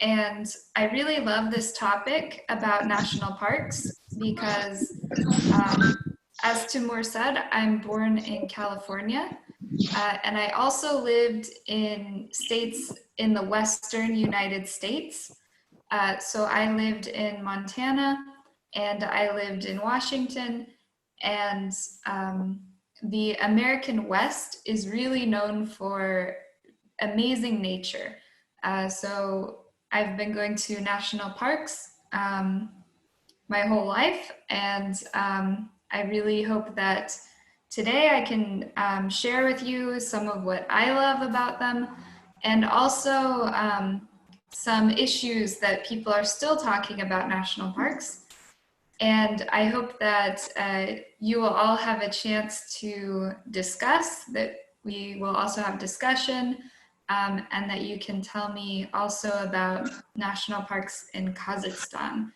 And I really love this topic about national parks because, as Timur said, I'm born in California, and I also lived in states in the Western United States. So I lived in Montana, and I lived in Washington, and the American West is really known for amazing nature. So I've been going to national parks my whole life, and I really hope that today I can share with you some of what I love about them, and also some issues that people are still talking about national parks. And I hope that you will all have a chance to discuss, that we will also have discussion, and that you can tell me also about national parks in Kazakhstan,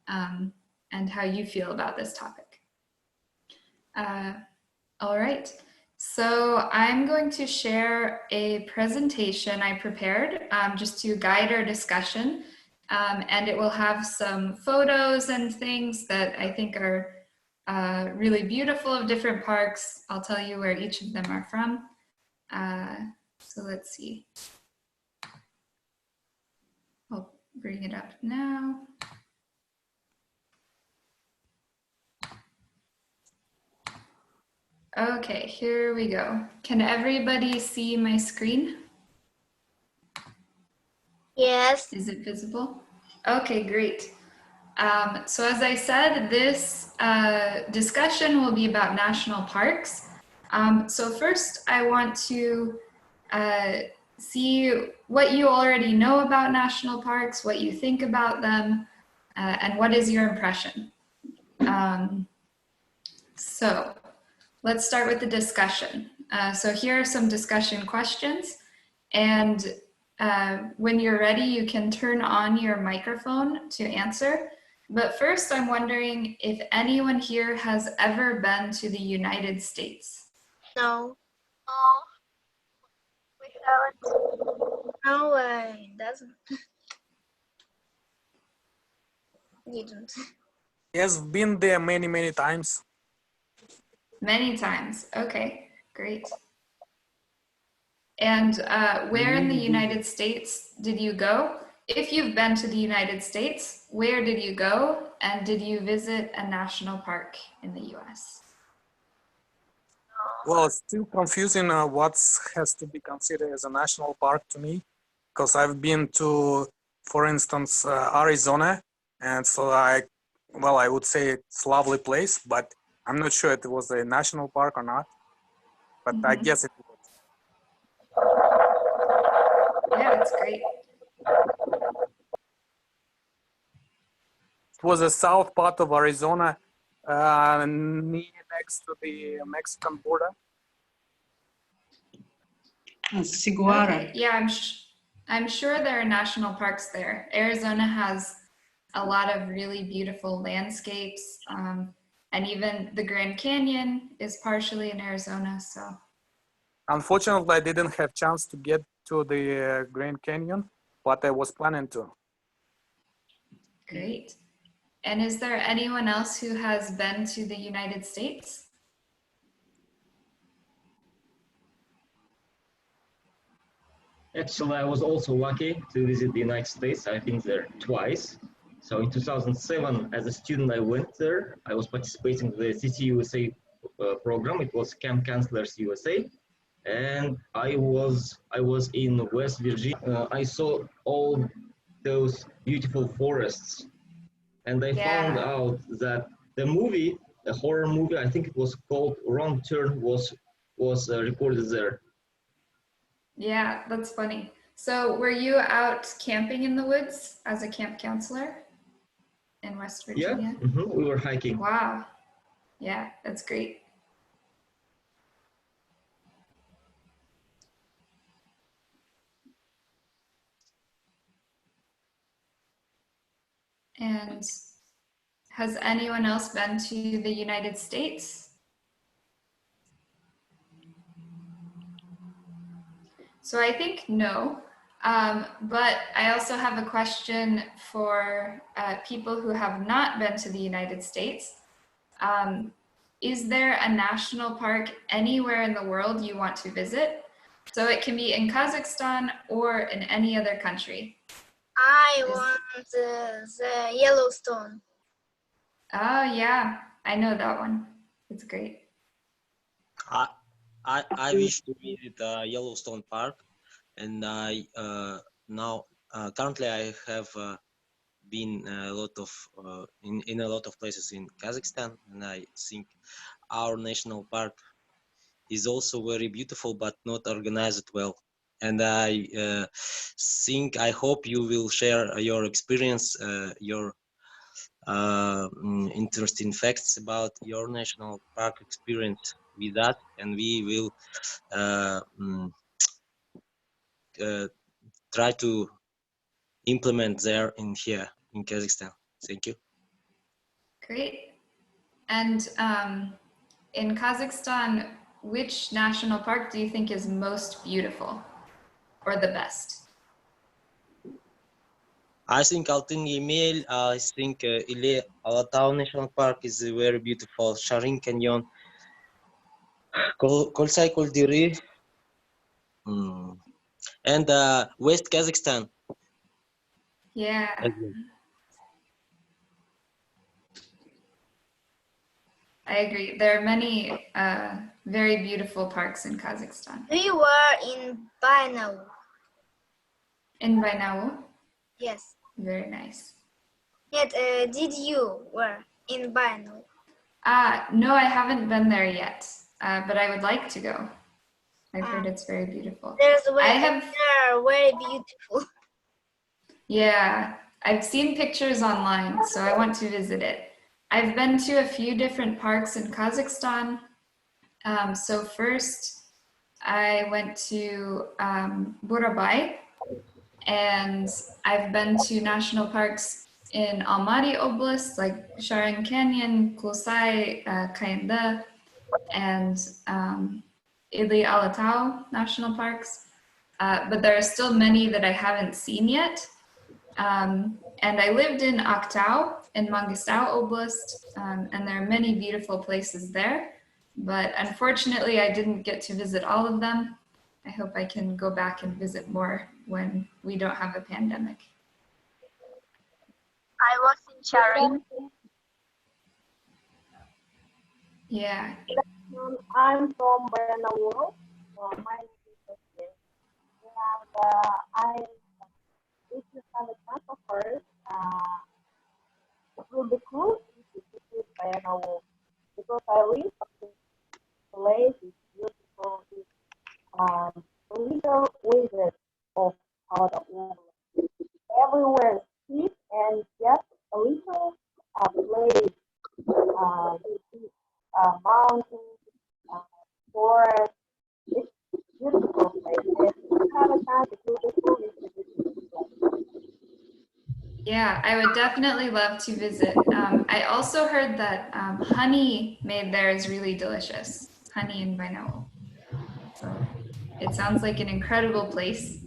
and how you feel about this topic. All right, so I'm going to share a presentation I prepared just to guide our discussion. And it will have some photos and things that I think are really beautiful of different parks. I'll tell you where each of them are from. So let's see. I'll bring it up now. Okay, here we go. Can everybody see my screen? Yes. Is it visible? Okay, great. So as I said, this discussion will be about national parks. So first I want to see what you already know about national parks, what you think about them, and what is your impression. So let's start with the discussion. So here are some discussion questions, and when you're ready, you can turn on your microphone to answer. But first, I'm wondering if anyone here has ever been to the United States. No. We haven't. No, it doesn't. Didn't. Yes, been there many times. Many times. Okay, great. And where in the United States did you go? If you've been to the United States, where did you go? And did you visit a national park in the US? Well, it's still confusing what has to be considered as a national park to me, because I've been to, for instance, Arizona, and so I would say it's a lovely place, but I'm not sure it was a national park or not, but I guess it was. Yeah, that's great. It was the south part of Arizona, next to the Mexican border. Okay. Yeah, I'm sure there are national parks there. Arizona has a lot of really beautiful landscapes, and even the Grand Canyon is partially in Arizona. So, unfortunately, I didn't have chance to get to the Grand Canyon, but I was planning to. Great. And is there anyone else who has been to the United States? Actually, I was also lucky to visit the United States. I've been there twice. So in 2007, as a student, I went there. I was participating in the CTUSA program. It was Camp Counselors USA. And I was in West Virginia. I saw all those beautiful forests. And I found out that the movie, the horror movie, I think it was called Wrong Turn, was recorded there. Yeah, that's funny. So were you out camping in the woods as a camp counselor in West Virginia? Yeah, we were hiking. Wow. Yeah, that's great. And has anyone else been to the United States? So I think no. But I also have a question for people who have not been to the United States. Is there a national park anywhere in the world you want to visit? So it can be in Kazakhstan or in any other country. I want the Yellowstone. Oh yeah, I know that one. It's great. I wish to visit Yellowstone Park, and I now currently I have been a lot of in a lot of places in Kazakhstan, and I think our national park is also very beautiful, but not organized well. And I I hope you will share your experience, your interesting facts about your national park experience with us, and we will try to implement there in here in Kazakhstan. Thank you. Great. And in Kazakhstan, which national park do you think is most beautiful or the best? I think Altyn Yemel, I think Ile Alatau National Park is very beautiful. Sharin Canyon, Kolsay Koldiri, and West Kazakhstan. Yeah. I agree. There are many very beautiful parks in Kazakhstan. We were in Bainau. In Bainau? Yes. Very nice. Yet, did you were in Bainau? No, I haven't been there yet, but I would like to go. I've heard it's very beautiful. They're very beautiful. Yeah, I've seen pictures online, so I want to visit it. I've been to a few different parks in Kazakhstan. So first, I went to Burabay, and I've been to national parks in Almaty Oblast, like Sharin Canyon, Kulsay, Kayanda, and Ili Alatau national parks. But there are still many that I haven't seen yet. And I lived in Aktau in Mangistau Oblast, and there are many beautiful places there. But unfortunately, I didn't get to visit all of them. I hope I can go back and visit more when we don't have a pandemic. I was in Sharin. Yeah. I'm from Bainau. My name is Bryce. And if you have a chance of course, it will be cool if you visit Bainau because I live in the place is beautiful. It's little wizard of our world. Everywhere steep and just a little place. You see mountains, forest. It's beautiful place. If you have a chance, it will be cool if you visit this place. Yeah, I would definitely love to visit. I also heard that honey made there is really delicious. Honey in Bainau. So it sounds like an incredible place.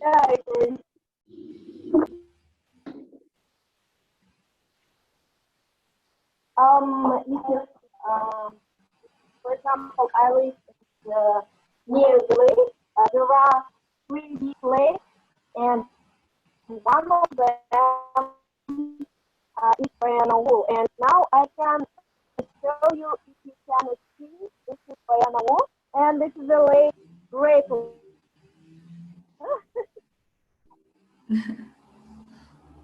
Yeah, I agree. For example, I live near the lake. There are 3 big lakes, and one of them is Bayanawul. And now I can show you if you can see. This is Bayanawul, and this is the lake Great.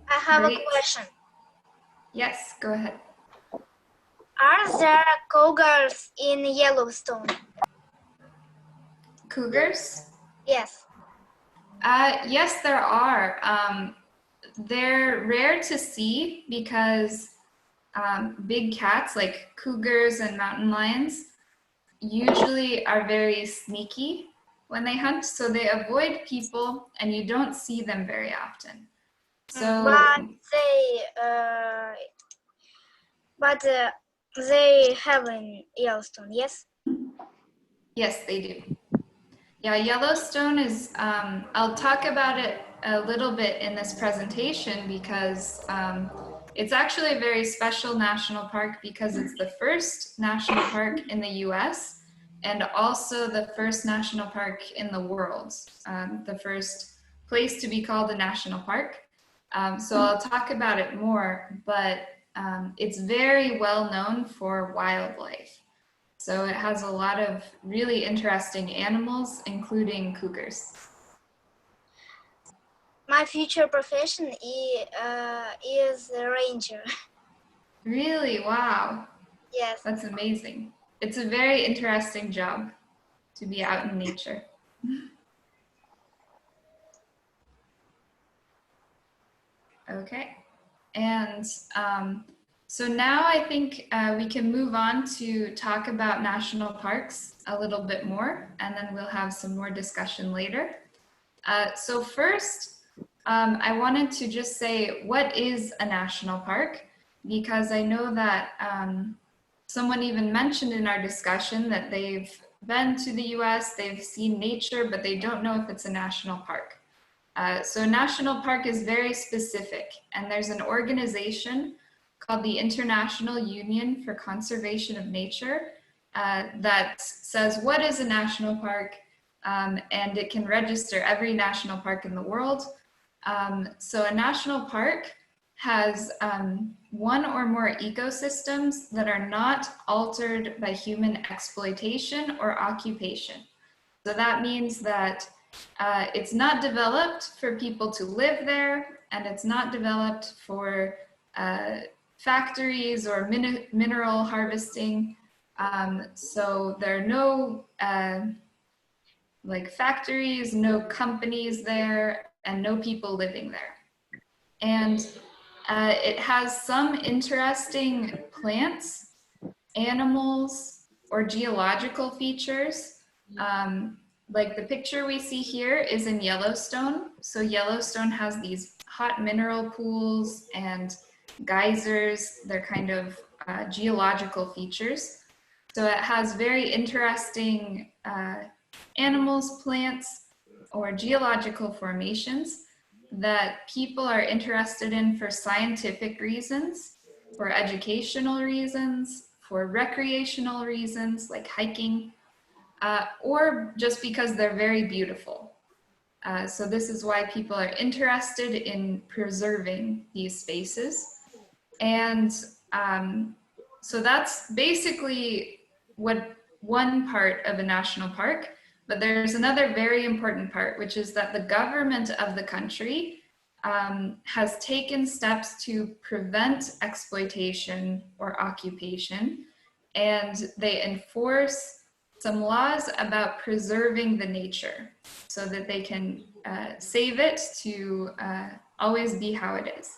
I have Great. a question. Yes, go ahead. Are there cougars in Yellowstone? Cougars? Yes. Yes, there are. They're rare to see because big cats like cougars and mountain lions usually are very sneaky when they hunt, so they avoid people and you don't see them very often. So, but they have in Yellowstone, yes? yes, they do. Yeah, Yellowstone is, I'll talk about it a little bit in this presentation because it's actually a very special national park because it's the first national park in the US and also the first national park in the world, the first place to be called a national park. So I'll talk about it more, but it's very well known for wildlife. So it has a lot of really interesting animals, including cougars. My future profession is a ranger. Really? Wow. Yes. That's amazing. It's a very interesting job to be out in nature. Okay. And so now I think we can move on to talk about national parks a little bit more, and then we'll have some more discussion later. So first, I wanted to just say, what is a national park? Because I know that someone even mentioned in our discussion that they've been to the US, they've seen nature, but they don't know if it's a national park. So a national park is very specific, and there's an organization called the International Union for Conservation of Nature that says what is a national park, and it can register every national park in the world. So a national park has one or more ecosystems that are not altered by human exploitation or occupation. So that means that it's not developed for people to live there, and it's not developed for factories or mineral harvesting. So there are no like factories, no companies there, and no people living there. And it has some interesting plants, animals, or geological features. Like the picture we see here is in Yellowstone. So Yellowstone has these hot mineral pools and geysers. They're kind of geological features. So it has very interesting animals, plants, or geological formations that people are interested in for scientific reasons, for educational reasons, for recreational reasons like hiking, or just because they're very beautiful. So this is why people are interested in preserving these spaces. And so that's basically what one part of a national park. But there's another very important part, which is that the government of the country has taken steps to prevent exploitation or occupation, and they enforce some laws about preserving the nature so that they can save it to always be how it is.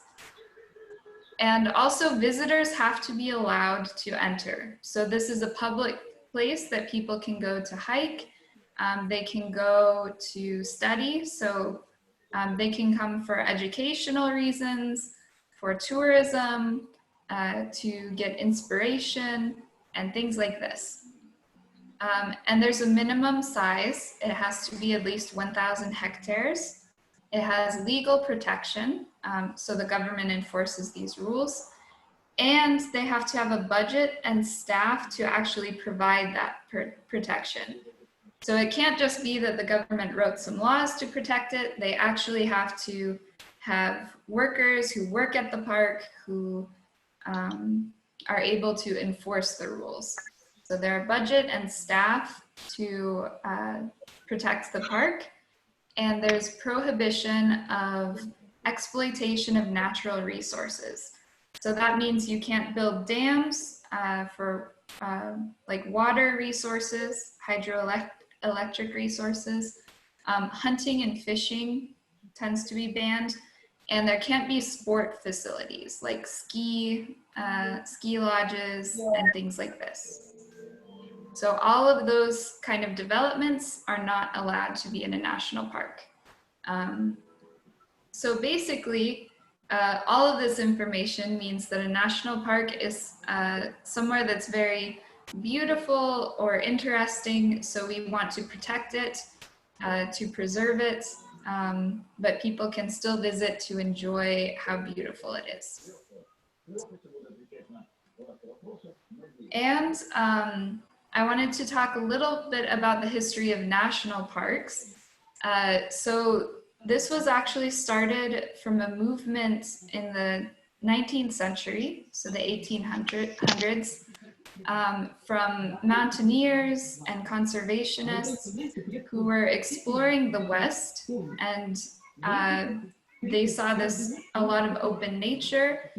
And also visitors have to be allowed to enter. So this is a public place that people can go to hike. They can go to study. So they can come for educational reasons, for tourism, to get inspiration and things like this. And there's a minimum size. It has to be at least 1,000 hectares. It has legal protection, so the government enforces these rules. And they have to have a budget and staff to actually provide that protection. So it can't just be that the government wrote some laws to protect it. They actually have to have workers who work at the park who are able to enforce the rules. So there are budget and staff to protect the park, and there's prohibition of exploitation of natural resources. So that means you can't build dams for like water resources, hydroelectric resources. Hunting and fishing tends to be banned, and there can't be sport facilities like ski lodges and things like this. So all of those kind of developments are not allowed to be in a national park. So basically, all of this information means that a national park is somewhere that's very beautiful or interesting, so we want to protect it. to preserve it, but people can still visit to enjoy how beautiful it is. And I wanted to talk a little bit about the history of national parks. So this was actually started from a movement in the 19th century, so the 1800s, from mountaineers and conservationists who were exploring the West, and they saw a lot of open nature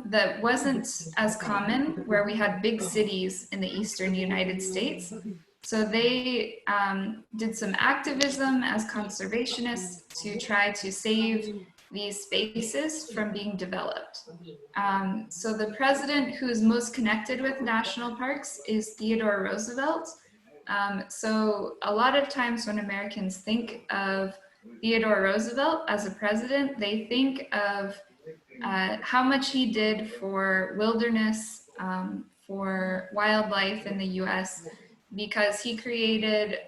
that wasn't as common where we had big cities in the eastern United States. So they did some activism as conservationists to try to save these spaces from being developed. So the president who's most connected with national parks is Theodore Roosevelt. So a lot of times when Americans think of Theodore Roosevelt as a president, they think of how much he did for wilderness, for wildlife in the US, because he created,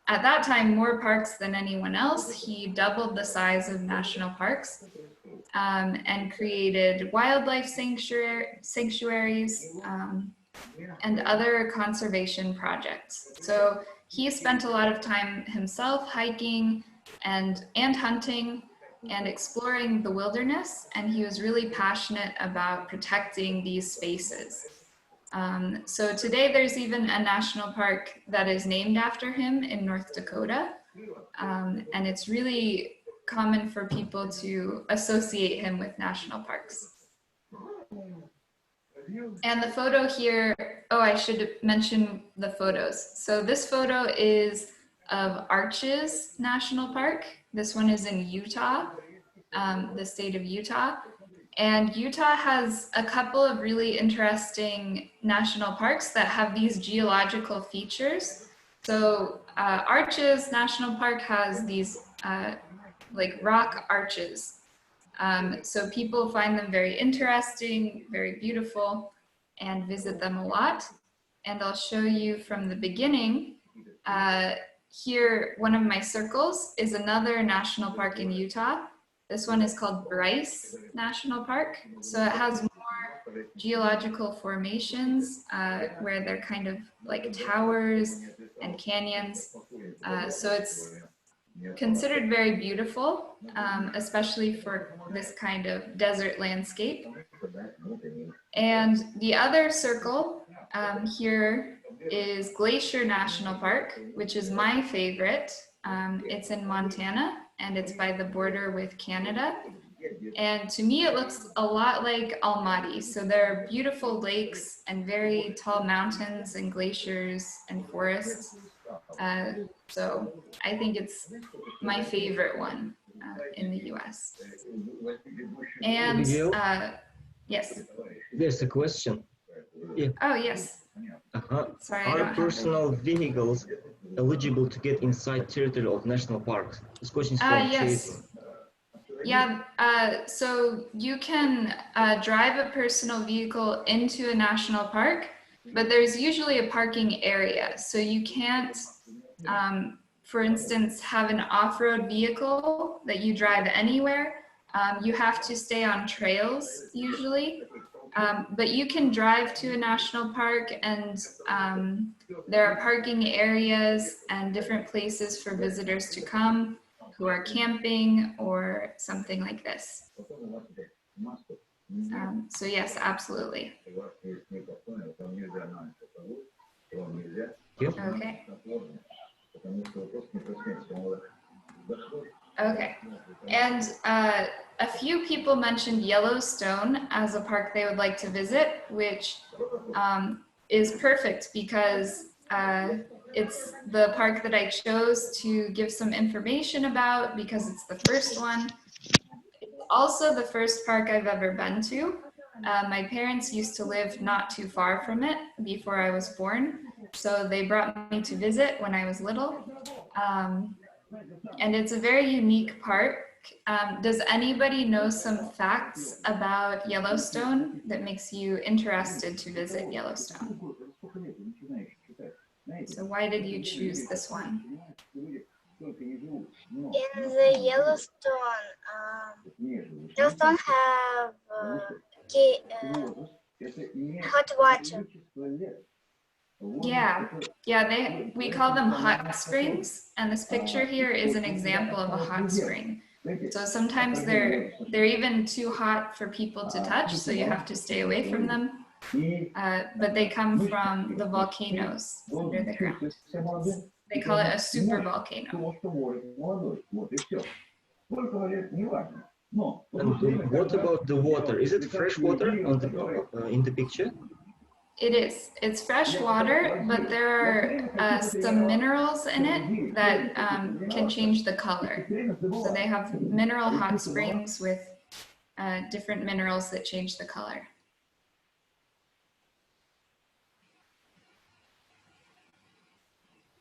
at that time, more parks than anyone else. He doubled the size of national parks and created wildlife sanctuaries and other conservation projects. So he spent a lot of time himself hiking and hunting and exploring the wilderness, and he was really passionate about protecting these spaces. So today there's even a national park that is named after him in North Dakota, and it's really common for people to associate him with national parks. And the photo here, oh, I should mention the photos. So this photo is of Arches National Park. This one is in Utah, the state of Utah. And Utah has a couple of really interesting national parks that have these geological features. So Arches National Park has these like rock arches. So people find them very interesting, very beautiful, and visit them a lot. And I'll show you from the beginning. Here, one of my circles is another national park in Utah. This one is called Bryce National Park. So it has more geological formations where they're kind of like towers and canyons. So it's considered very beautiful, especially for this kind of desert landscape. And the other circle here is Glacier National Park, which is my favorite. It's in Montana, and it's by the border with Canada. And to me, it looks a lot like Almaty. So there are beautiful lakes and very tall mountains and glaciers and forests. So I think it's my favorite one in the US. And yes. There's a question. Yeah. Oh, yes. Sorry, Are personal vehicles eligible to get inside territory of national parks? This question is from yes. Tracy. Yeah, so you can drive a personal vehicle into a national park, but there's usually a parking area. So you can't, for instance, have an off-road vehicle that you drive anywhere. You have to stay on trails usually, but you can drive to a national park, and there are parking areas and different places for visitors to come who are camping or something like this. So yes, absolutely. Okay. Okay. And a few people mentioned Yellowstone as a park they would like to visit, which is perfect because it's the park that I chose to give some information about because it's the first one. It's also the first park I've ever been to. My parents used to live not too far from it before I was born, so they brought me to visit when I was little. And it's a very unique park. Does anybody know some facts about Yellowstone that makes you interested to visit Yellowstone? So why did you choose this one? In the Yellowstone have hot water. Yeah, we call them hot springs, and this picture here is an example of a hot spring. So sometimes they're even too hot for people to touch, so you have to stay away from them. But they come from the volcanoes under the ground. They call it a super volcano. And what about the water? Is it fresh water on the, in the picture? It is. It's fresh water, but there are some minerals in it that can change the color. So they have mineral hot springs with different minerals that change the color.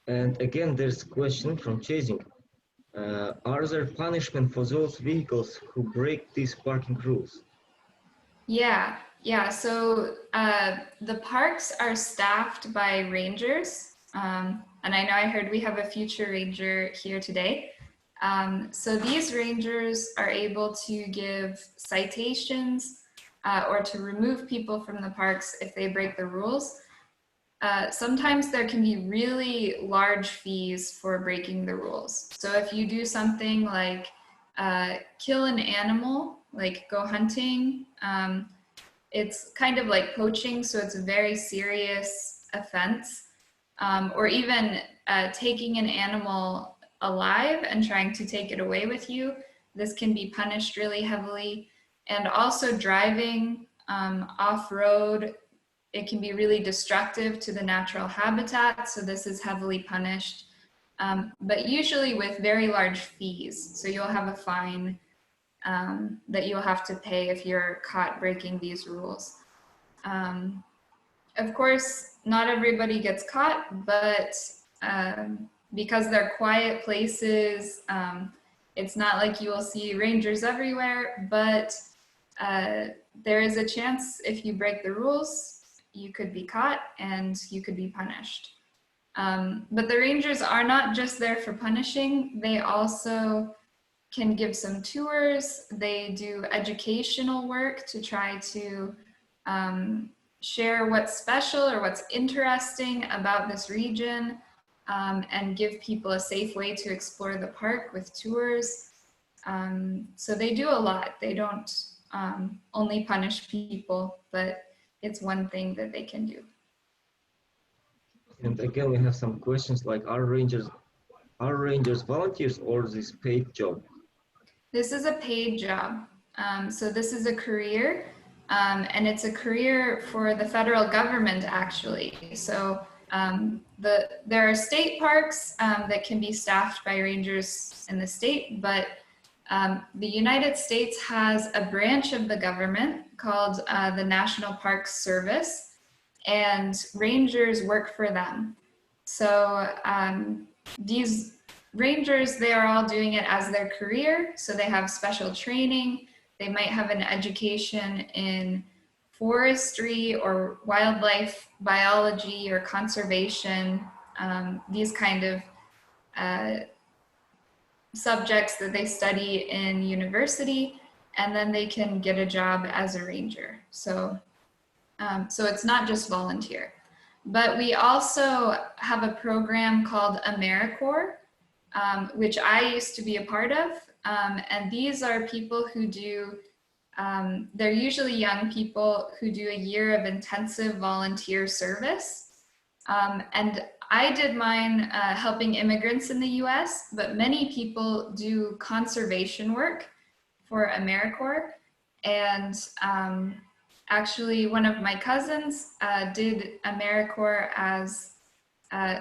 And again, there's a question from Chasing. Are there punishment for those vehicles who break these parking rules? Yeah. So the parks are staffed by rangers. And I know I heard we have a future ranger here today. So these rangers are able to give citations or to remove people from the parks if they break the rules. Sometimes there can be really large fees for breaking the rules. So if you do something like kill an animal, like go hunting, it's kind of like poaching, so it's a very serious offense. Or even taking an animal alive and trying to take it away with you. This can be punished really heavily. And also driving off-road, it can be really destructive to the natural habitat, so this is heavily punished. But usually with very large fees. So you'll have a fine that you'll have to pay if you're caught breaking these rules. Of course, not everybody gets caught, but because they're quiet places, it's not like you will see rangers everywhere, but there is a chance if you break the rules, you could be caught and you could be punished. But the rangers are not just there for punishing, they also can give some tours. They do educational work to try to share what's special or what's interesting about this region and give people a safe way to explore the park with tours. So they do a lot. They don't only punish people, but it's one thing that they can do. And again, we have some questions like, are rangers volunteers or this paid job? This is a paid job. So this is a career, and it's a career for the federal government, actually. So there are state parks that can be staffed by rangers in the state, but the United States has a branch of the government called the National Park Service, and rangers work for them. So these rangers, they are all doing it as their career. So they have special training. They might have an education in forestry or wildlife biology or conservation, these kind of subjects that they study in university, and then they can get a job as a ranger. So it's not just volunteer. But we also have a program called AmeriCorps, which I used to be a part of. And these are people who do, they're usually young people who do a year of intensive volunteer service. And I did mine helping immigrants in the US, but many people do conservation work for AmeriCorps. And actually, one of my cousins did AmeriCorps as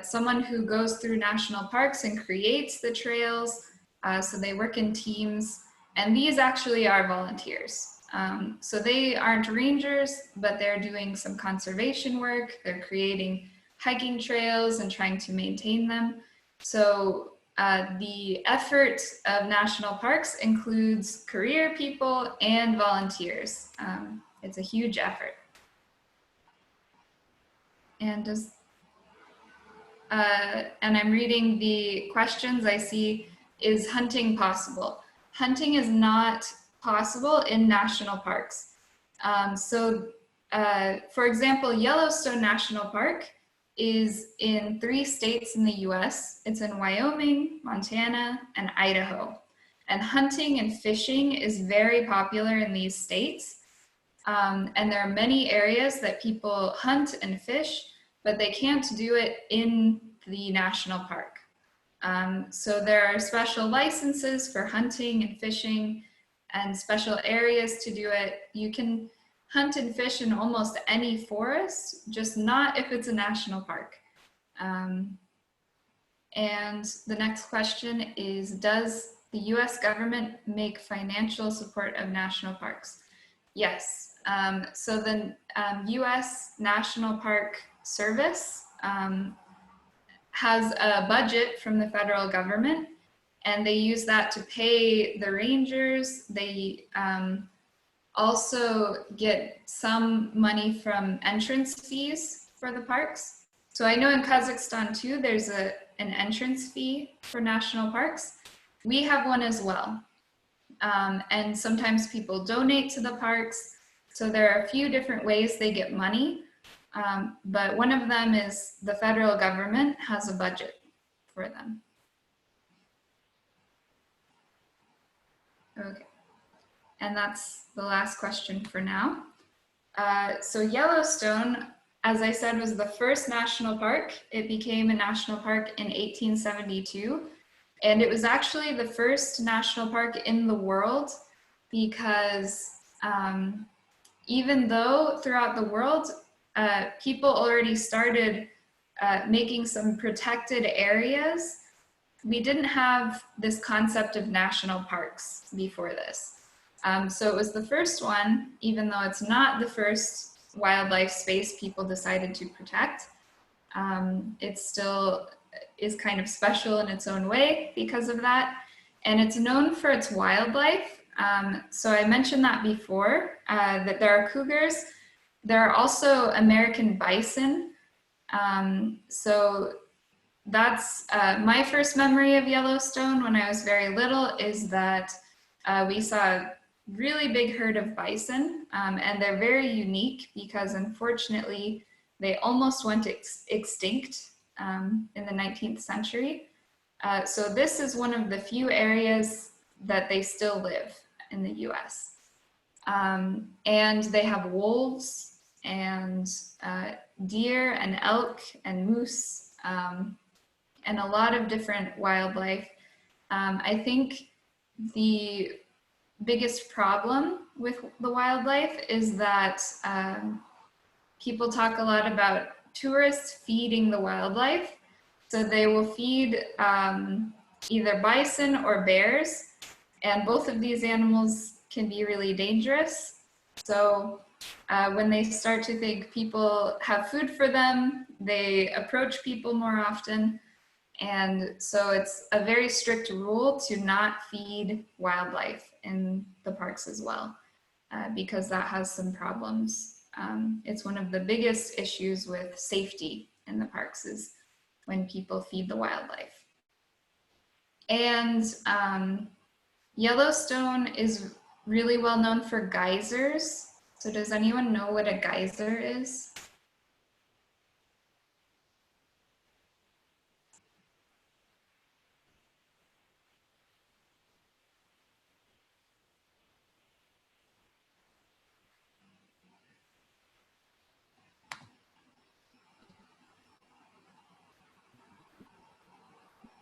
someone who goes through national parks and creates the trails. So they work in teams, and these actually are volunteers. So they aren't rangers, but they're doing some conservation work. They're creating hiking trails and trying to maintain them. So the effort of national parks includes career people and volunteers. It's a huge effort. And I'm reading the questions. I see is hunting possible? Hunting is not possible in national parks. For example, Yellowstone National Park is in 3 states in the US. It's in Wyoming, Montana, and Idaho. And hunting and fishing is very popular in these states. And there are many areas that people hunt and fish, but they can't do it in the national park. So there are special licenses for hunting and fishing and special areas to do it. You can hunt and fish in almost any forest, just not if it's a national park. And the next question is, does the US government make financial support of national parks? Yes. So the US National Park Service has a budget from the federal government, and they use that to pay the rangers. They also get some money from entrance fees for the parks. So I know in Kazakhstan too, there's an entrance fee for national parks. We have one as well. And sometimes people donate to the parks. So there are a few different ways they get money. But one of them is the federal government has a budget for them. Okay. And that's the last question for now. So Yellowstone, as I said, was the first national park. It became a national park in 1872. And it was actually the first national park in the world because even though throughout the world, people already started making some protected areas, we didn't have this concept of national parks before this. So it was the first one, even though it's not the first wildlife space people decided to protect. It still is kind of special in its own way because of that. And it's known for its wildlife. So I mentioned that before, that there are cougars. There are also American bison. So that's my first memory of Yellowstone when I was very little, is that we saw a really big herd of bison, and they're very unique because unfortunately they almost went extinct in the 19th century. So this is one of the few areas that they still live in the US. And they have wolves and deer and elk and moose, and a lot of different wildlife. I think the biggest problem with the wildlife is that people talk a lot about tourists feeding the wildlife. So they will feed either bison or bears, and both of these animals can be really dangerous. So when they start to think people have food for them, they approach people more often. And so it's a very strict rule to not feed wildlife in the parks as well, because that has some problems. It's one of the biggest issues with safety in the parks is when people feed the wildlife. And Yellowstone is really well known for geysers. So does anyone know what a geyser is?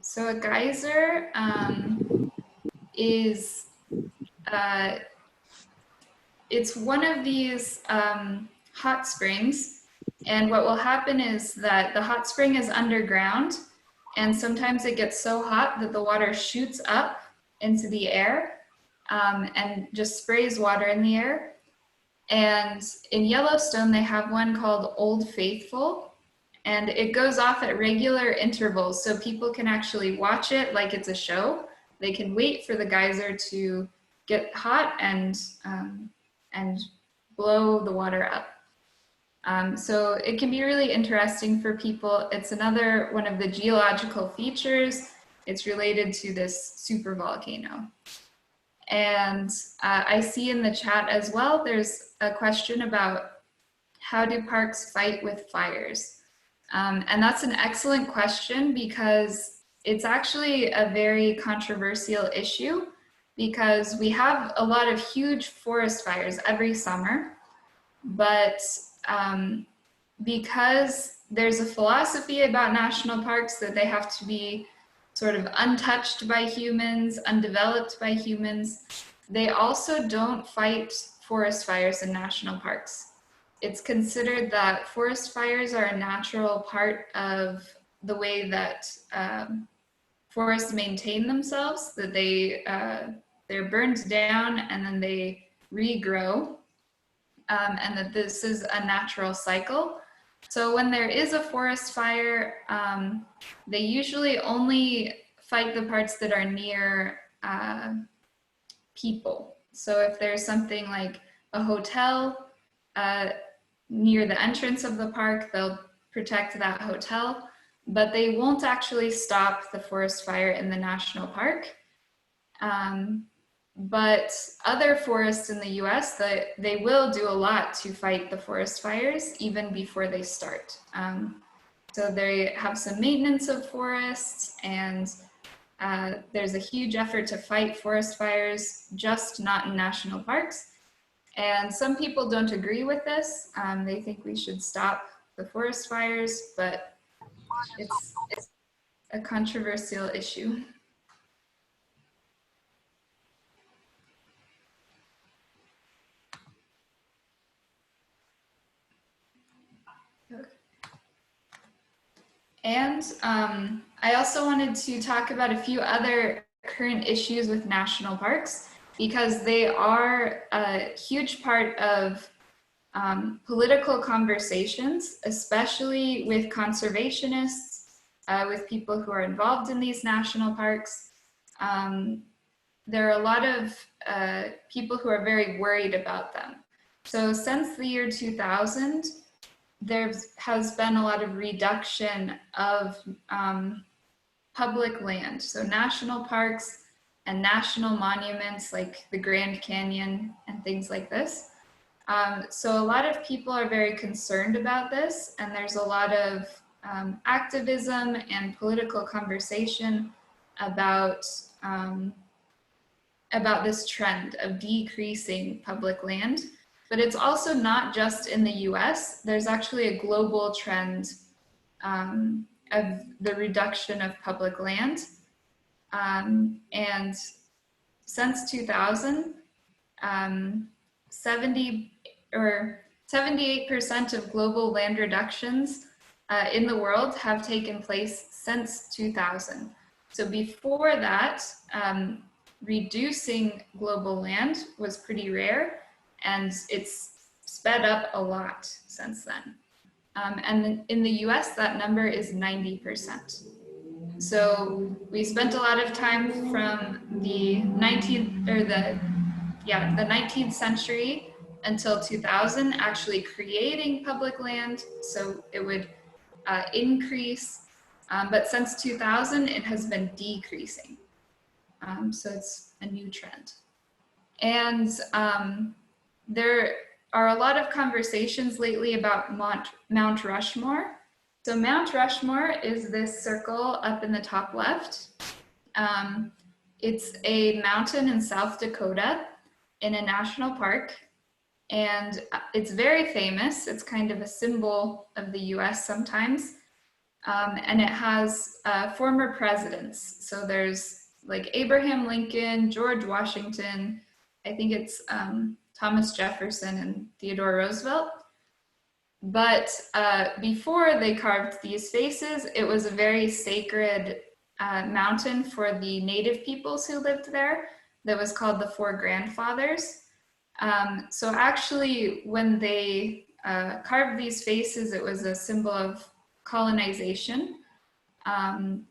So a geyser is, it's one of these hot springs. And what will happen is that the hot spring is underground, and sometimes it gets so hot that the water shoots up into the air and just sprays water in the air. And in Yellowstone, they have one called Old Faithful, and it goes off at regular intervals, so people can actually watch it like it's a show. They can wait for the geyser to get hot and blow the water up. So it can be really interesting for people. It's another one of the geological features It's related to this supervolcano. And I see in the chat as well, there's a question about how do parks fight with fires? And that's an excellent question because it's actually a very controversial issue because we have a lot of huge forest fires every summer, but because there's a philosophy about national parks that they have to be sort of untouched by humans, undeveloped by humans, they also don't fight forest fires in national parks. It's considered that forest fires are a natural part of the way that forests maintain themselves, that they're burned down and then they regrow, and that this is a natural cycle. So when there is a forest fire, they usually only fight the parts that are near people. So if there's something like a hotel near the entrance of the park, they'll protect that hotel, but they won't actually stop the forest fire in the national park. But other forests in the US, they will do a lot to fight the forest fires even before they start. So they have some maintenance of forests, and there's a huge effort to fight forest fires, just not in national parks. And some people don't agree with this. They think we should stop the forest fires, but it's a controversial issue. And I also wanted to talk about a few other current issues with national parks because they are a huge part of political conversations, especially with conservationists, with people who are involved in these national parks. There are a lot of people who are very worried about them. So since the year 2000, there has been a lot of reduction of public land. So national parks and national monuments like the Grand Canyon and things like this. So a lot of people are very concerned about this, and there's a lot of activism and political conversation about this trend of decreasing public land. But it's also not just in the US. There's actually a global trend of the reduction of public land. And since 2000, 78% of global land reductions in the world have taken place since 2000. So before that, reducing global land was pretty rare, and it's sped up a lot since then. And in the US, that number is 90%. So we spent a lot of time from the 19th century until 2000 actually creating public land. So it would increase, but since 2000, it has been decreasing. So it's a new trend. And there are a lot of conversations lately about Mount Rushmore. So Mount Rushmore is this circle up in the top left. It's a mountain in South Dakota in a national park, and it's very famous. It's kind of a symbol of the US sometimes, and it has former presidents. So there's like Abraham Lincoln, George Washington, I think it's Thomas Jefferson and Theodore Roosevelt. But before they carved these faces, it was a very sacred mountain for the native peoples who lived there that was called the Four Grandfathers. So actually, when they carved these faces, it was a symbol of colonization.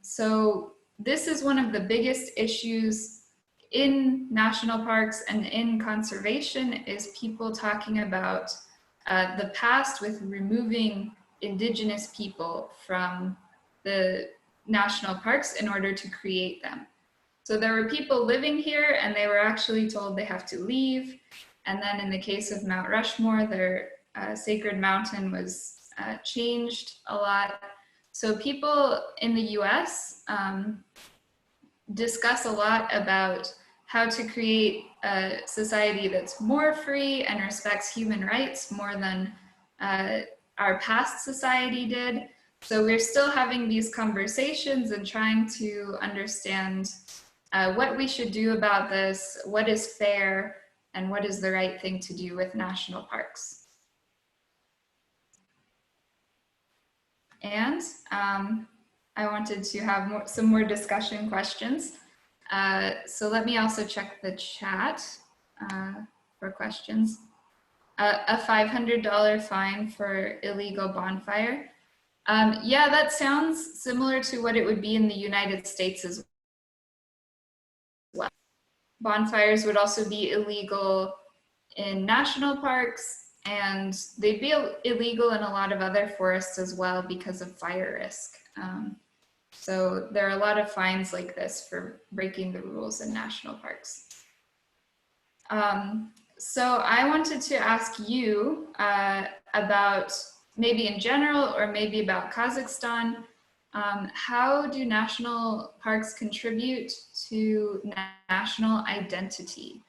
So this is one of the biggest issues in national parks and in conservation, is people talking about the past with removing indigenous people from the national parks in order to create them. So there were people living here and they were actually told they have to leave. And then in the case of Mount Rushmore, their sacred mountain was changed a lot. So people in the US discuss a lot about how to create a society that's more free and respects human rights more than our past society did. So we're still having these conversations and trying to understand what we should do about this, what is fair, and what is the right thing to do with national parks. And I wanted to have some more discussion questions. So let me also check the chat for questions. A $500 fine for illegal bonfire. Yeah, that sounds similar to what it would be in the United States as well. Bonfires would also be illegal in national parks, and they'd be illegal in a lot of other forests as well because of fire risk. So there are a lot of fines like this for breaking the rules in national parks. So I wanted to ask you about maybe in general or maybe about Kazakhstan. How do national parks contribute to national identity?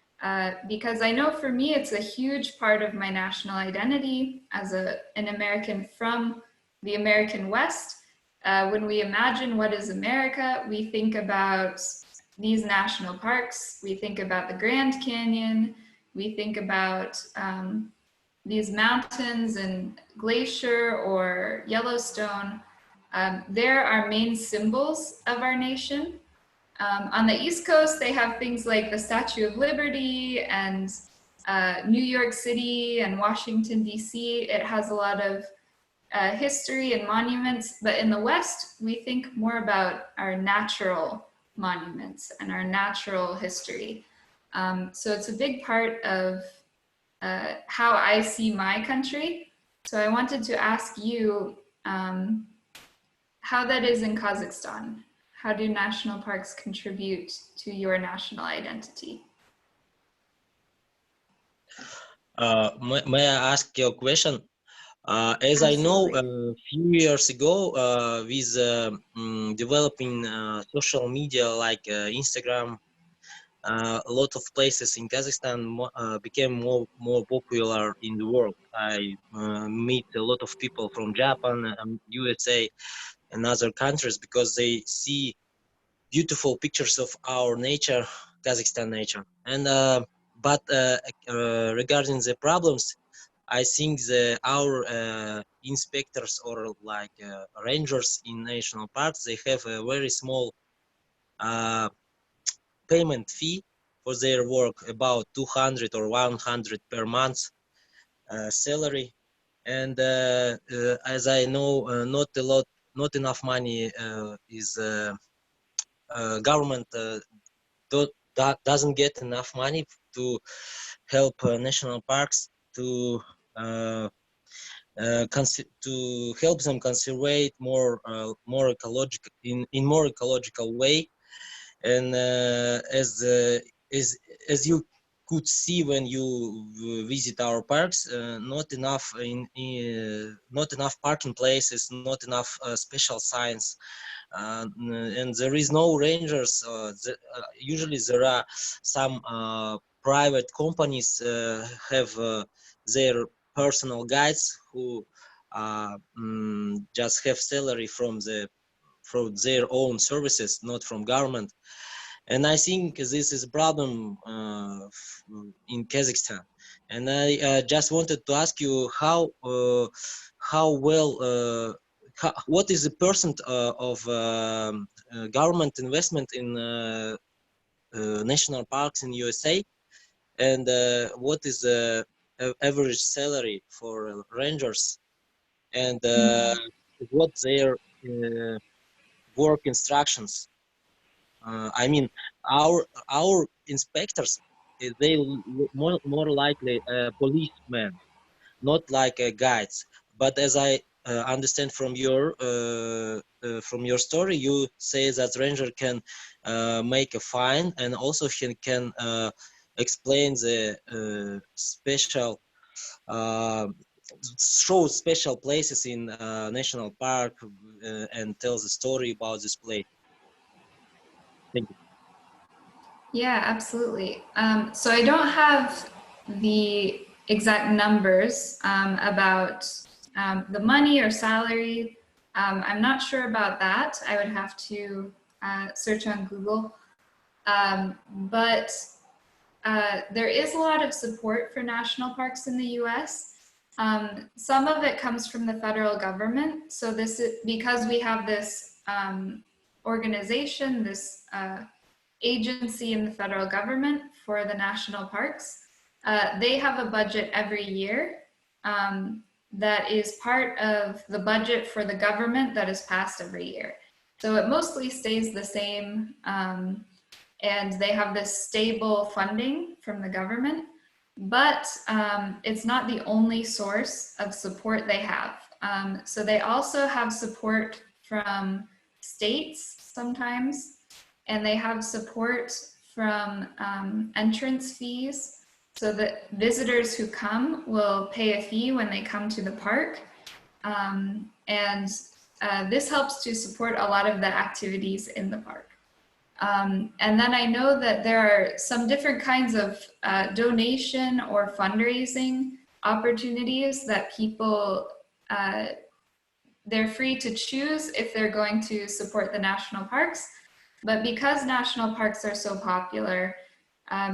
Because I know for me, it's a huge part of my national identity as an American from the American West. When we imagine what is America, we think about these national parks, we think about the Grand Canyon, we think about these mountains and Glacier or Yellowstone. They're our main symbols of our nation. On the East Coast, they have things like the Statue of Liberty and New York City and Washington, D.C. It has a lot of history and monuments, but in the West, we think more about our natural monuments and our natural history. So it's a big part of how I see my country. So I wanted to ask you how that is in Kazakhstan. How do national parks contribute to your national identity? May I ask you a question? As I know, Absolutely. a few years ago, with developing social media like Instagram, a lot of places in Kazakhstan became more popular in the world. I meet a lot of people from Japan, USA, and other countries because they see beautiful pictures of our nature, Kazakhstan nature. And but regarding the problems, I think our inspectors or like rangers in national parks, they have a very small payment fee for their work, about 200 or 100 per month salary. And as I know, not enough money is government doesn't get enough money to help national parks to to help them conserve more ecological in more ecological way. And as you could see when you visit our parks, not enough not enough parking places, not enough special signs, and there is no rangers. Usually there are some private companies have their personal guides who just have salary from their own services, not from government. And I think this is a problem in Kazakhstan. And I just wanted to ask you what is the percent of government investment in national parks in USA, and what is the average salary for rangers, and what their work instructions. I mean, our inspectors, they more likely policemen, not like guides. But as I understand from your story, you say that ranger can make a fine, and also he can explain the special show special places in national park and tell the story about this place. Thank you. Yeah, absolutely. So I don't have the exact numbers about the money or salary. I'm not sure about that. I would have to search on Google. But there is a lot of support for national parks in the US. Some of it comes from the federal government. So this is because we have this organization, this agency in the federal government for the national parks. They have a budget every year that is part of the budget for the government that is passed every year. So it mostly stays the same, and they have this stable funding from the government, but it's not the only source of support they have. So they also have support from states sometimes, and they have support from entrance fees, so that visitors who come will pay a fee when they come to the park. This helps to support a lot of the activities in the park. And then I know that there are some different kinds of donation or fundraising opportunities that people, they're free to choose if they're going to support the national parks. But because national parks are so popular,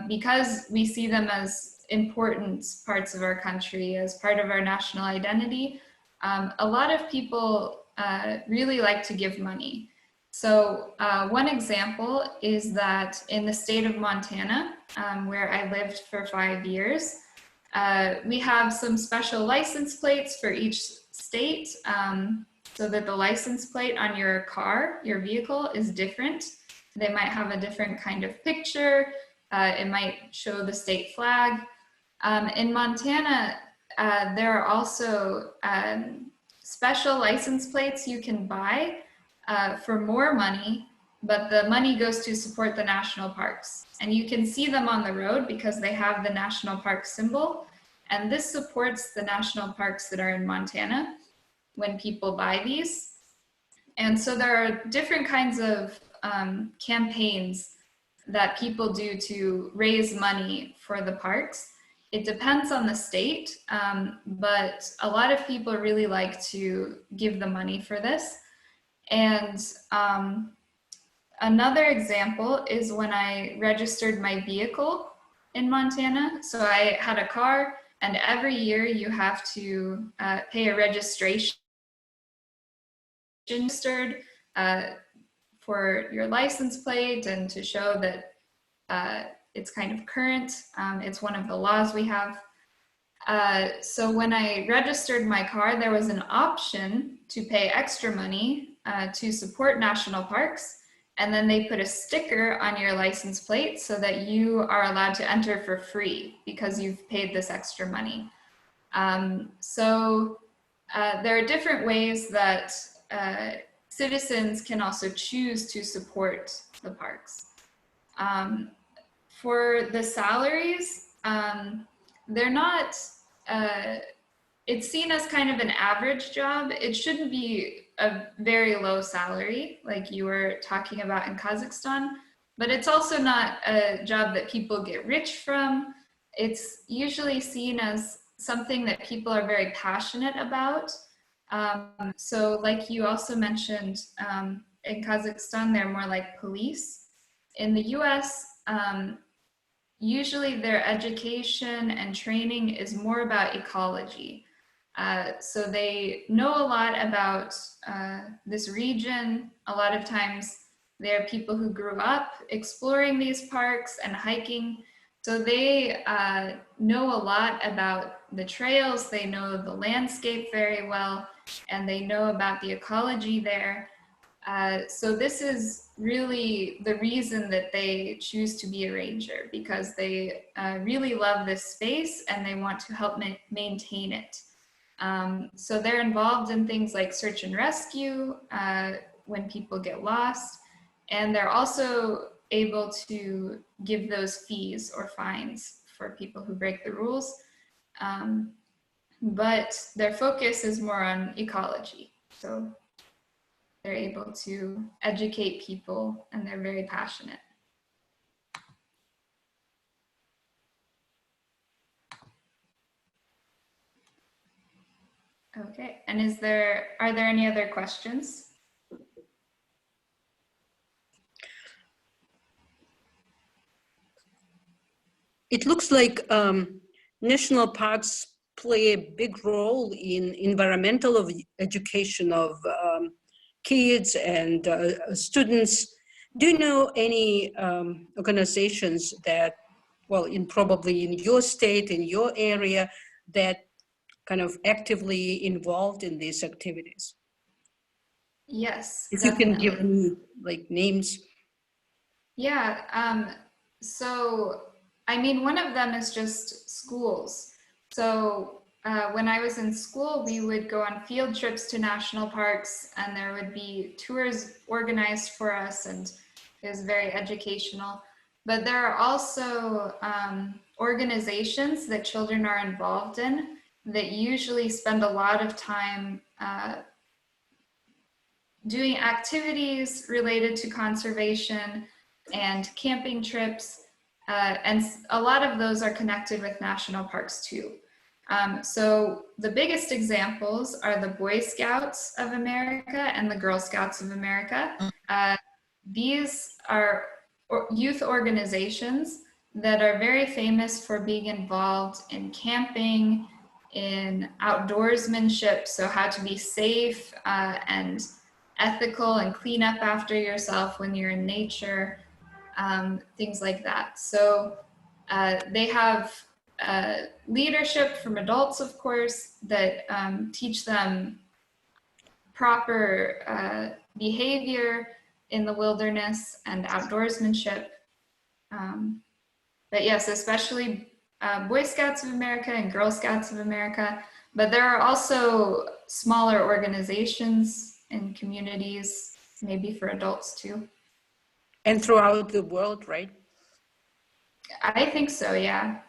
because we see them as important parts of our country, as part of our national identity, a lot of people really like to give money. So one example is that in the state of Montana, where I lived for 5 years, we have some special license plates for each state, so that the license plate on your car, your vehicle, is different. They might have a different kind of picture. It might show the state flag. In Montana, there are also special license plates you can buy for more money, but the money goes to support the national parks. And you can see them on the road because they have the national park symbol. And this supports the national parks that are in Montana when people buy these. And so there are different kinds of campaigns that people do to raise money for the parks. It depends on the state, but a lot of people really like to give the money for this. And another example is when I registered my vehicle in Montana. So I had a car, and every year you have to pay a registration for your license plate and to show that it's kind of current. It's one of the laws we have. So when I registered my car, there was an option to pay extra money to support national parks. And then they put a sticker on your license plate so that you are allowed to enter for free because you've paid this extra money. So there are different ways that citizens can also choose to support the parks. For the salaries, they're not, it's seen as kind of an average job. It shouldn't be a very low salary like you were talking about in Kazakhstan, but it's also not a job that people get rich from. It's usually seen as something that people are very passionate about. So like you also mentioned, in Kazakhstan, they're more like police. In the US, usually their education and training is more about ecology. So they know a lot about this region. A lot of times they're people who grew up exploring these parks and hiking. So they know a lot about the trails, they know the landscape very well, and they know about the ecology there. So this is really the reason that they choose to be a ranger, because they really love this space and they want to help maintain it. So they're involved in things like search and rescue when people get lost, and they're also able to give those fees or fines for people who break the rules. But their focus is more on ecology. So they're able to educate people, and they're very passionate. Okay, and are there any other questions? It looks like national parks play a big role in environmental education of kids and students. Do you know any organizations that, well, probably in your state, in your area, that kind of actively involved in these activities? Yes, If definitely. you can give me like names. Yeah, so I mean, one of them is just schools. So when I was in school, we would go on field trips to national parks, and there would be tours organized for us, and it was very educational. But there are also organizations that children are involved in that usually spend a lot of time doing activities related to conservation and camping trips, and a lot of those are connected with national parks too. So the biggest examples are the Boy Scouts of America and the Girl Scouts of America. These are youth organizations that are very famous for being involved in camping, in outdoorsmanship, so how to be safe and ethical and clean up after yourself when you're in nature, things like that. So they have leadership from adults, of course, that teach them proper behavior in the wilderness and outdoorsmanship. But yes, especially Boy Scouts of America and Girl Scouts of America. But there are also smaller organizations and communities, maybe for adults too. And throughout the world, right? I think so, yeah.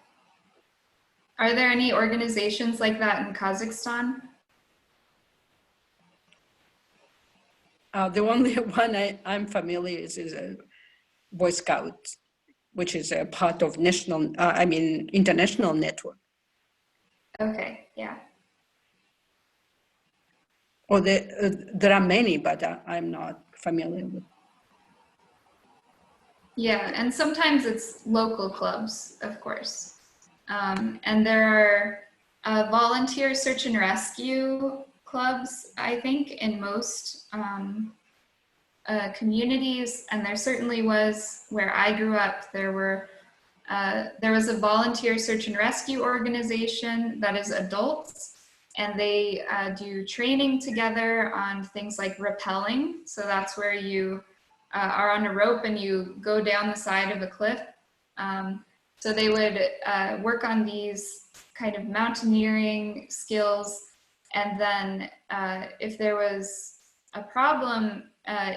Are there any organizations like that in Kazakhstan? The only one I'm familiar is a Boy Scout, which is a part of international network. Okay, yeah. Or there are many, but I'm not familiar with. Yeah, and sometimes it's local clubs, of course. And there are volunteer search and rescue clubs, I think, in most communities, and there certainly was where I grew up. There was a volunteer search and rescue organization that is adults, and they do training together on things like rappelling. So that's where you are on a rope and you go down the side of a cliff. So they would work on these kind of mountaineering skills, and then if there was a problem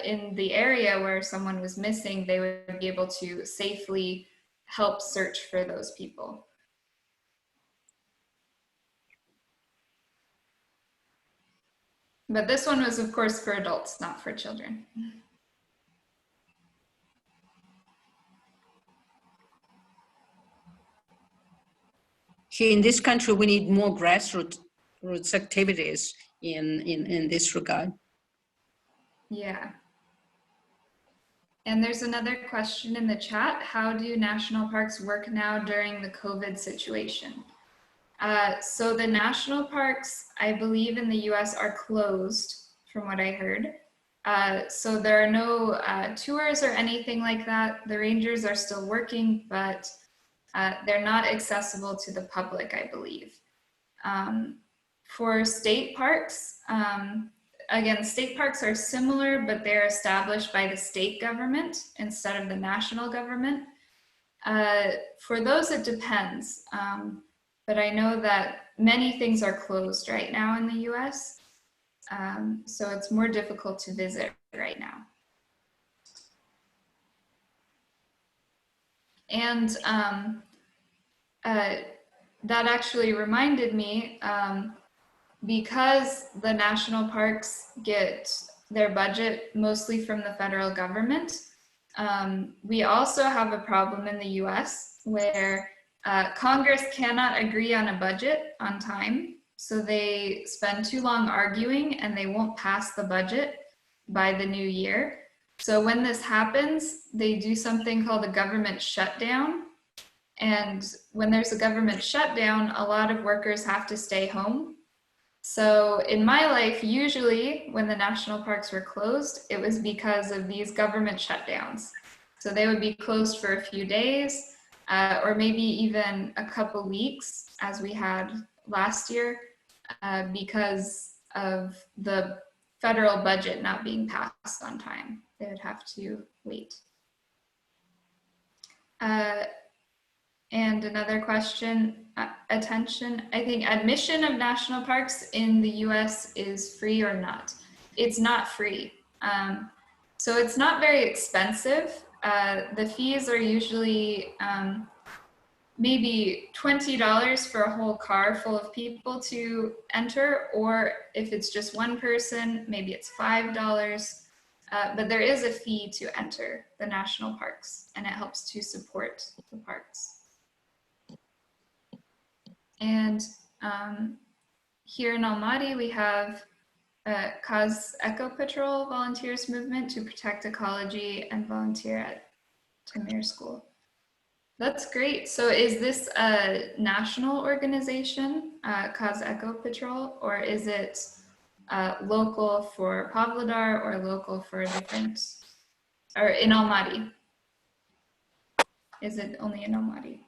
in the area where someone was missing, they would be able to safely help search for those people. But this one was, of course, for adults, not for children. Here in this country, we need more grassroots activities in this regard. Yeah. And there's another question in the chat. How do national parks work now during the COVID situation? So the national parks, I believe in the US, are closed from what I heard. So there are no tours or anything like that. The rangers are still working, but they're not accessible to the public, I believe. For state parks, again, state parks are similar, but they're established by the state government instead of the national government. For those, it depends. but I know that many things are closed right now in the US. So it's more difficult to visit right now. And that actually reminded me, because the national parks get their budget mostly from the federal government, we also have a problem in the US where Congress cannot agree on a budget on time. So they spend too long arguing and they won't pass the budget by the new year. So when this happens, they do something called a government shutdown. And when there's a government shutdown, a lot of workers have to stay home. So in my life, usually when the national parks were closed, it was because of these government shutdowns. So they would be closed for a few days, or maybe even a couple weeks, as we had last year, because of the federal budget not being passed on time. They would have to wait. And another question, attention, I think admission of national parks in the US is free or not. It's not free. So it's not very expensive. The fees are usually maybe $20 for a whole car full of people to enter, or if it's just one person, maybe it's $5. But there is a fee to enter the national parks, and it helps to support the parks. And here in Almaty, we have Kakheti Patrol volunteers movement to protect ecology and volunteer at Tamir School. That's great. So is this a national organization, Kakheti Patrol, or is it local for Pavlodar or local for different, or in Almaty? Is it only in Almaty?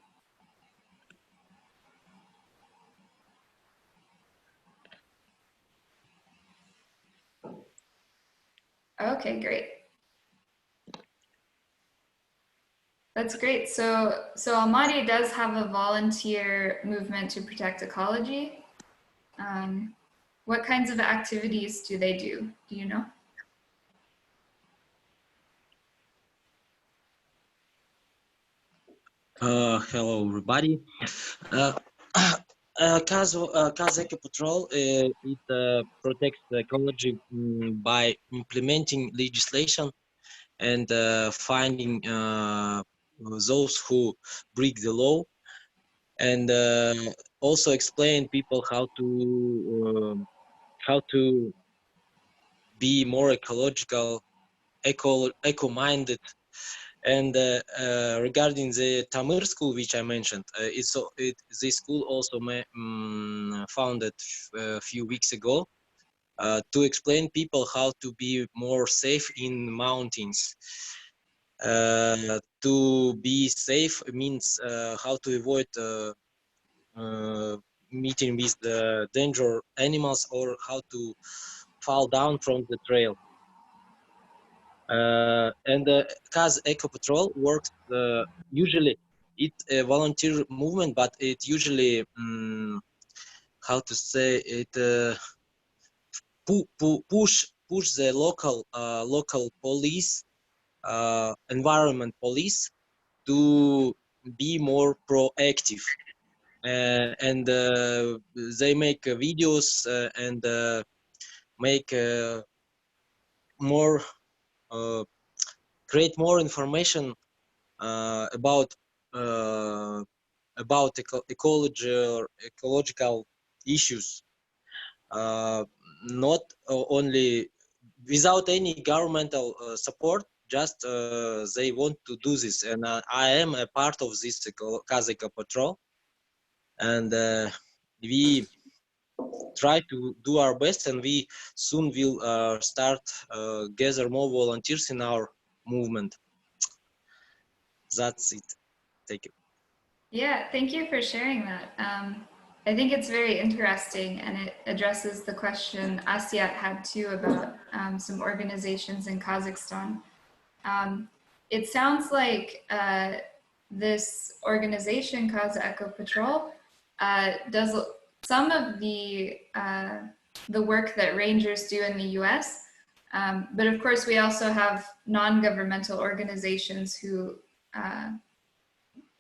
Okay, great. That's great. So Almaty does have a volunteer movement to protect ecology. What kinds of activities do they do? Do you know? Hello, everybody. Kakheti Patrol it protects the ecology by implementing legislation and finding those who break the law, and also explain people how to be more ecological, eco-minded. And regarding the Tamir school, which I mentioned, this school also founded a few weeks ago to explain people how to be more safe in mountains. To be safe means how to avoid meeting with the danger animals or how to fall down from the trail. And the Kakheti Patrol works usually. It's a volunteer movement, but it usually how to say it push the local police, environment police, to be more proactive, and they make videos and make more. Create more information about ecological issues, not only without any governmental support. Just they want to do this, and I am a part of this Kakheti Patrol, and we try to do our best, and we soon will start gather more volunteers in our movement. That's it. Thank you. Yeah, thank you for sharing that. I think it's very interesting, and it addresses the question Asyat had too about some organizations in Kazakhstan. It sounds like this organization, Kakheti Patrol, does some of the work that rangers do in the US. But of course, we also have non-governmental organizations who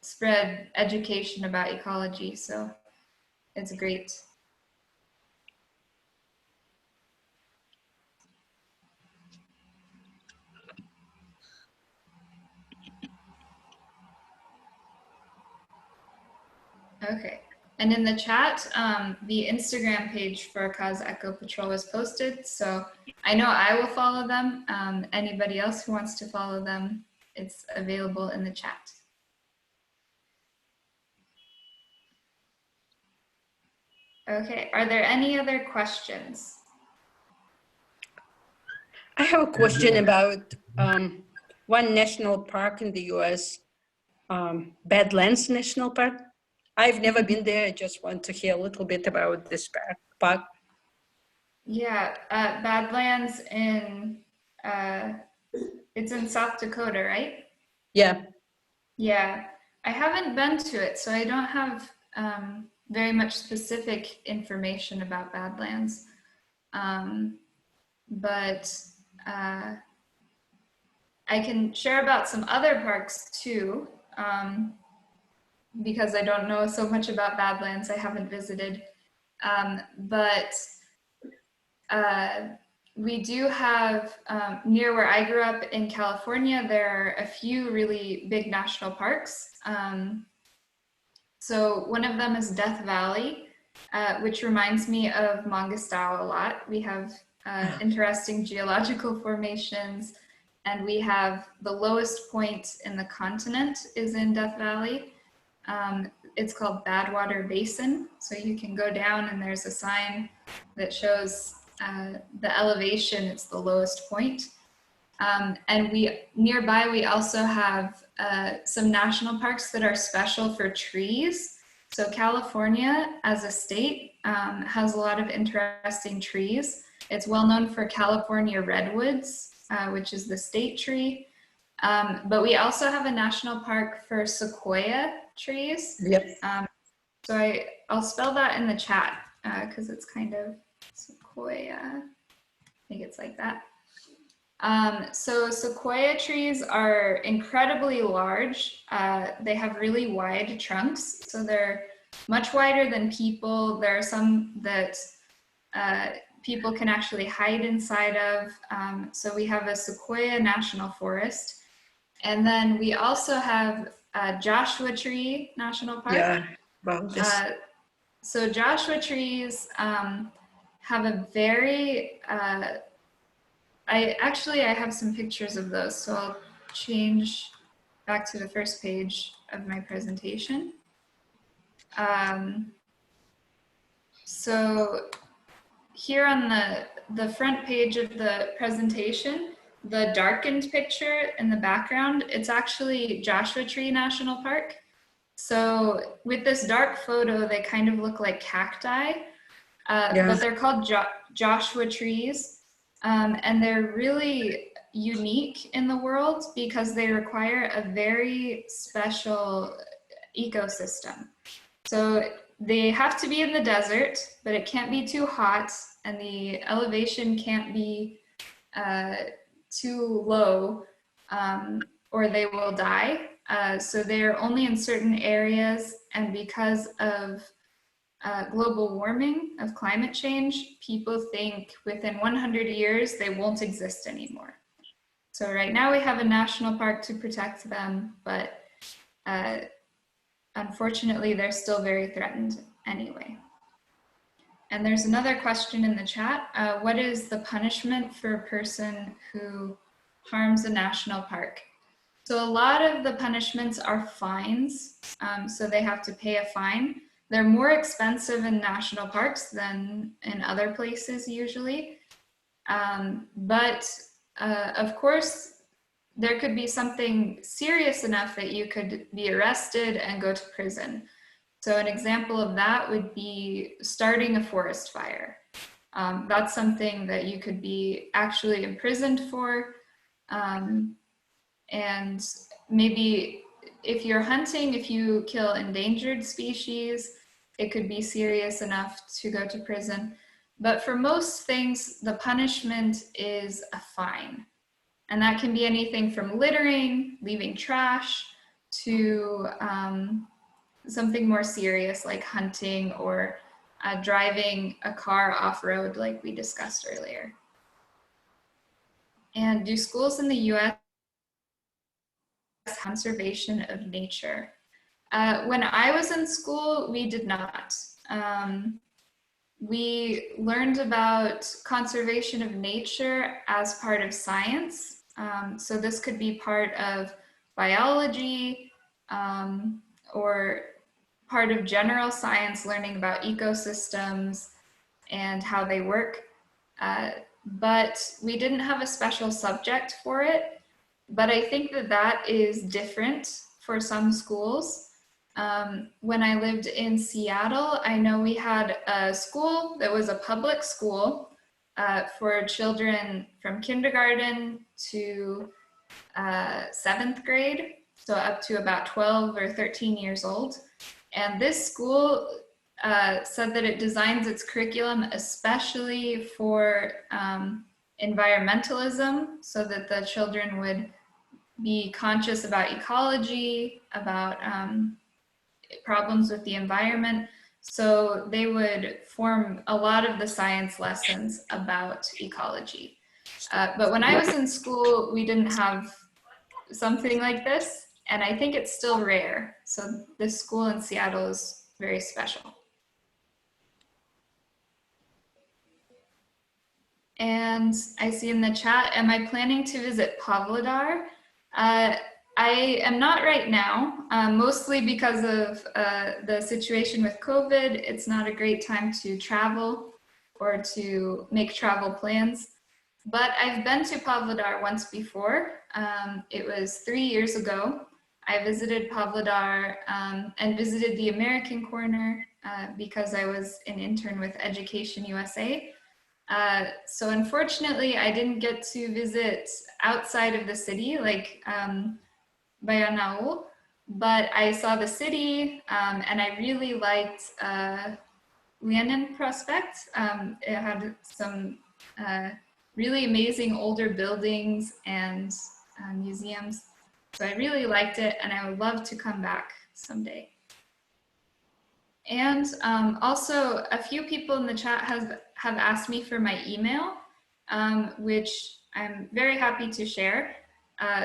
spread education about ecology. So it's great. Okay, and in the chat, the Instagram page for Kakheti Patrol was posted, so I know I will follow them. Anybody else who wants to follow them, it's available in the chat. Okay, are there any other questions? I have a question about one national park in the US, Badlands National Park. I've never been there. I just want to hear a little bit about this park. Yeah, Badlands it's in South Dakota, right? Yeah. Yeah, I haven't been to it, so I don't have very much specific information about Badlands. But I can share about some other parks too, because I don't know so much about Badlands. I haven't visited, but we do have, near where I grew up in California, there are a few really big national parks. So one of them is Death Valley, which reminds me of Mangostau a lot. We have interesting geological formations, and we have the lowest point in the continent is in Death Valley. It's called Badwater Basin. So you can go down and there's a sign that shows the elevation, it's the lowest point. And nearby, we also have some national parks that are special for trees. So California as a state has a lot of interesting trees. It's well known for California redwoods, which is the state tree. But we also have a national park for sequoia trees. Yep. So I'll spell that in the chat because it's kind of sequoia. I think it's like that. So sequoia trees are incredibly large. They have really wide trunks, so they're much wider than people. There are some that people can actually hide inside of. So we have a Sequoia National Forest. And then we also have Joshua Tree National Park. Yeah, about this. So Joshua trees have a very, I have some pictures of those, so I'll change back to the first page of my presentation. So here on the front page of the presentation, the darkened picture in the background, it's actually Joshua Tree National Park. So with this dark photo, they kind of look like cacti, but they're called Joshua trees. And they're really unique in the world because they require a very special ecosystem. So they have to be in the desert, but it can't be too hot, and the elevation can't be too low, or they will die. So they're only in certain areas, and because of global warming, of climate change, people think within 100 years they won't exist anymore. So right now we have a national park to protect them, but unfortunately they're still very threatened anyway. And there's another question in the chat. What is the punishment for a person who harms a national park? So a lot of the punishments are fines, so they have to pay a fine. They're more expensive in national parks than in other places usually. But of course, there could be something serious enough that you could be arrested and go to prison. So an example of that would be starting a forest fire. That's something that you could be actually imprisoned for. And maybe if you're hunting, if you kill endangered species, it could be serious enough to go to prison. But for most things, the punishment is a fine. And that can be anything from littering, leaving trash, to something more serious like hunting or driving a car off-road like we discussed earlier. And do schools in the US conservation of nature? When I was in school, we did not. We learned about conservation of nature as part of science. So this could be part of biology or part of general science, learning about ecosystems and how they work. But we didn't have a special subject for it. But I think that that is different for some schools. When I lived in Seattle, I know we had a school that was a public school for children from kindergarten to 7th grade, so up to about 12 or 13 years old. And this school said that it designs its curriculum especially for environmentalism, so that the children would be conscious about ecology, about problems with the environment. So they would form a lot of the science lessons about ecology. But when I was in school, we didn't have something like this, and I think it's still rare. So this school in Seattle is very special. And I see in the chat, am I planning to visit Pavlodar? I am not right now, mostly because of the situation with COVID. It's not a great time to travel or to make travel plans. But I've been to Pavlodar once before. It was 3 years ago. I visited Pavlodar and visited the American Corner because I was an intern with Education USA. So unfortunately, I didn't get to visit outside of the city, like Bayanao, but I saw the city and I really liked Lenin Prospect. It had some really amazing older buildings and museums. So I really liked it and I would love to come back someday. And also a few people in the chat have asked me for my email, which I'm very happy to share.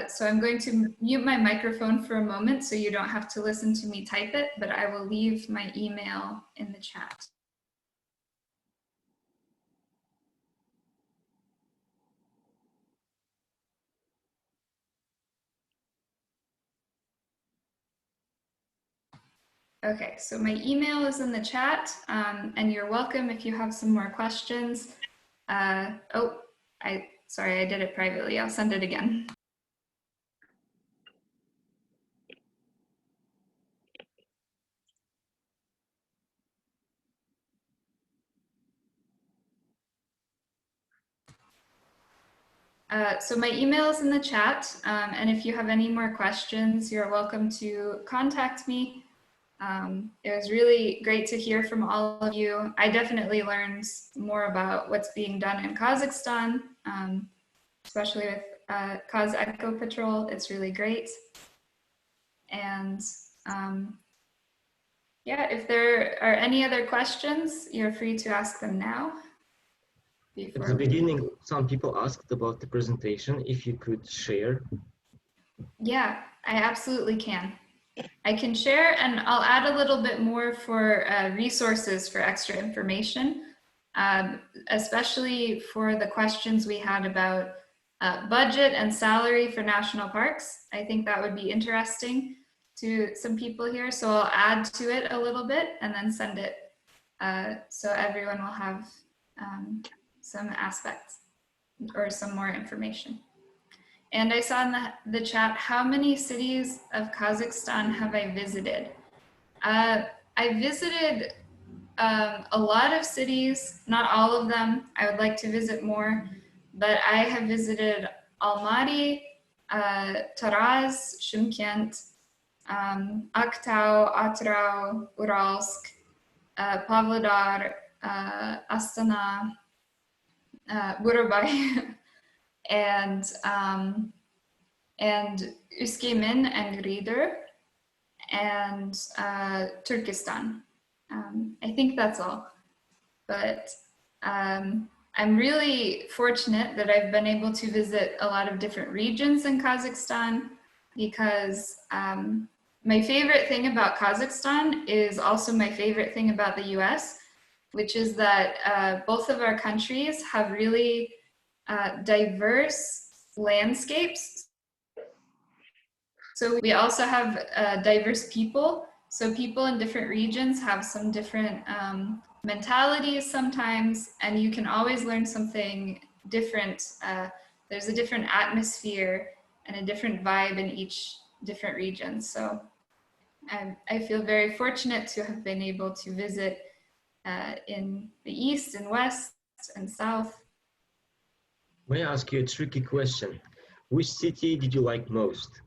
So I'm going to mute my microphone for a moment so you don't have to listen to me type it, but I will leave my email in the chat. Okay, so my email is in the chat, and you're welcome if you have some more questions. Sorry, I did it privately. I'll send it again. So my email is in the chat, and if you have any more questions, you're welcome to contact me. It was really great to hear from all of you. I definitely learned more about what's being done in Kazakhstan, especially with Kakheti Patrol. It's really great. And yeah, if there are any other questions, you're free to ask them now. At the beginning, some people asked about the presentation, if you could share. Yeah, I absolutely can. I can share, and I'll add a little bit more for resources for extra information, especially for the questions we had about budget and salary for national parks. I think that would be interesting to some people here. So I'll add to it a little bit and then send it so everyone will have some aspects or some more information. And I saw in the chat, how many cities of Kazakhstan have I visited? I visited a lot of cities, not all of them. I would like to visit more, but I have visited Almaty, Taraz, Shymkent, Aktau, Atrau, Uralsk, Pavlodar, Astana, Burabay, and Üsküdar and Gridor, and Turkestan. I think that's all. But I'm really fortunate that I've been able to visit a lot of different regions in Kazakhstan, because my favorite thing about Kazakhstan is also my favorite thing about the US, which is that both of our countries have really diverse landscapes. So we also have diverse people. So people in different regions have some different mentalities sometimes, and you can always learn something different. There's a different atmosphere and a different vibe in each different region. So I feel very fortunate to have been able to visit in the East and West and South. May I ask you a tricky question? Which city did you like most?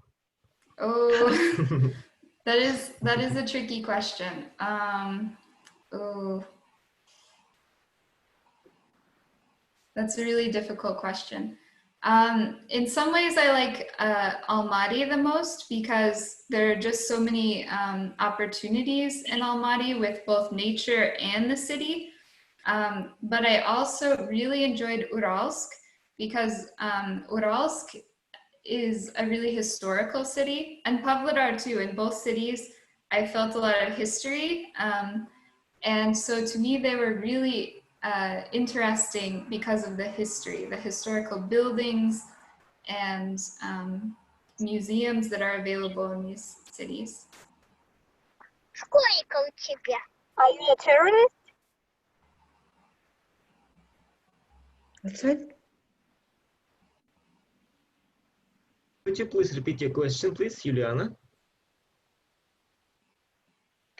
Oh, that is a tricky question. Oh, that's a really difficult question. In some ways, I like Almaty the most, because there are just so many opportunities in Almaty with both nature and the city. But I also really enjoyed Uralsk, because Uralsk is a really historical city, and Pavlodar too. In both cities, I felt a lot of history. And so to me, they were really interesting because of the history, the historical buildings and museums that are available in these cities. Are you a terrorist? That's it. Could you please repeat your question, please, Juliana?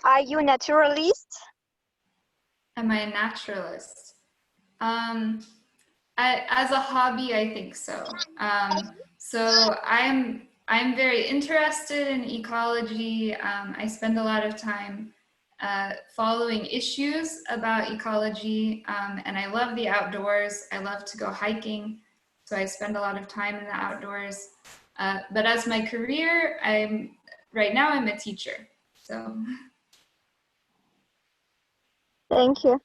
Are you a naturalist? Am I a naturalist? As a hobby, I think so. So I'm very interested in ecology. I spend a lot of time following issues about ecology, and I love the outdoors. I love to go hiking, so I spend a lot of time in the outdoors. But as my career, right now I'm a teacher. So. Thank you.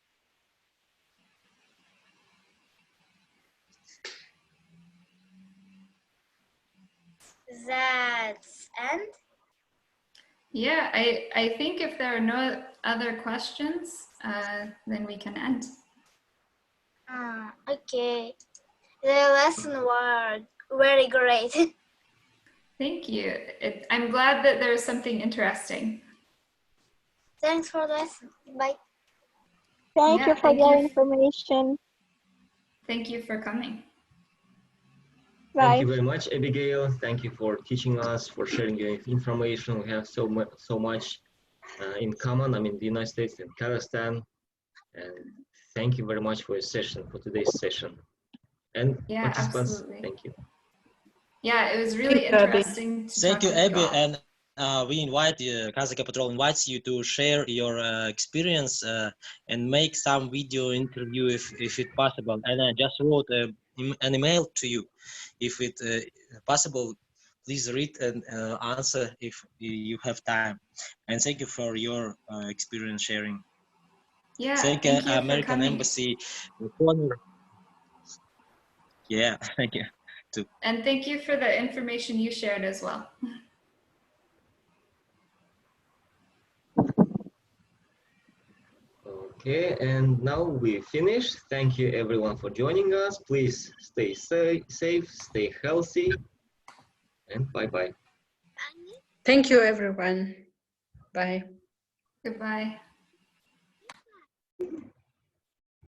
That's end. Yeah, I think if there are no other questions, then we can end. Okay. The lesson was very great. Thank you. I'm glad that there's something interesting. Thanks for the lesson. Bye. Thank Yeah, you for thank your you. information. Thank you for coming. Bye. Thank you very much, Abigail. Thank you for teaching us, for sharing your information. We have so much in common. I'm in the United States and Kazakhstan. And thank you very much for your session, for today's session. And Yeah, participants, absolutely. thank you. Yeah, it was really Thank you, Abby. interesting to Thank talk you, with Abby, all. and we invite Kakheti Patrol invites you to share your experience and make some video interview if it's possible. And I just wrote an email to you. If it possible, please read and answer if you have time. And thank you for your experience sharing. Yeah, Thank thank you for American coming. Embassy. Corner. Yeah, thank you. Too. And thank you for the information you shared as well. Okay, and now we finished. Thank you everyone for joining us. Please stay safe, stay healthy, and bye-bye. Thank you, everyone. Bye. Goodbye.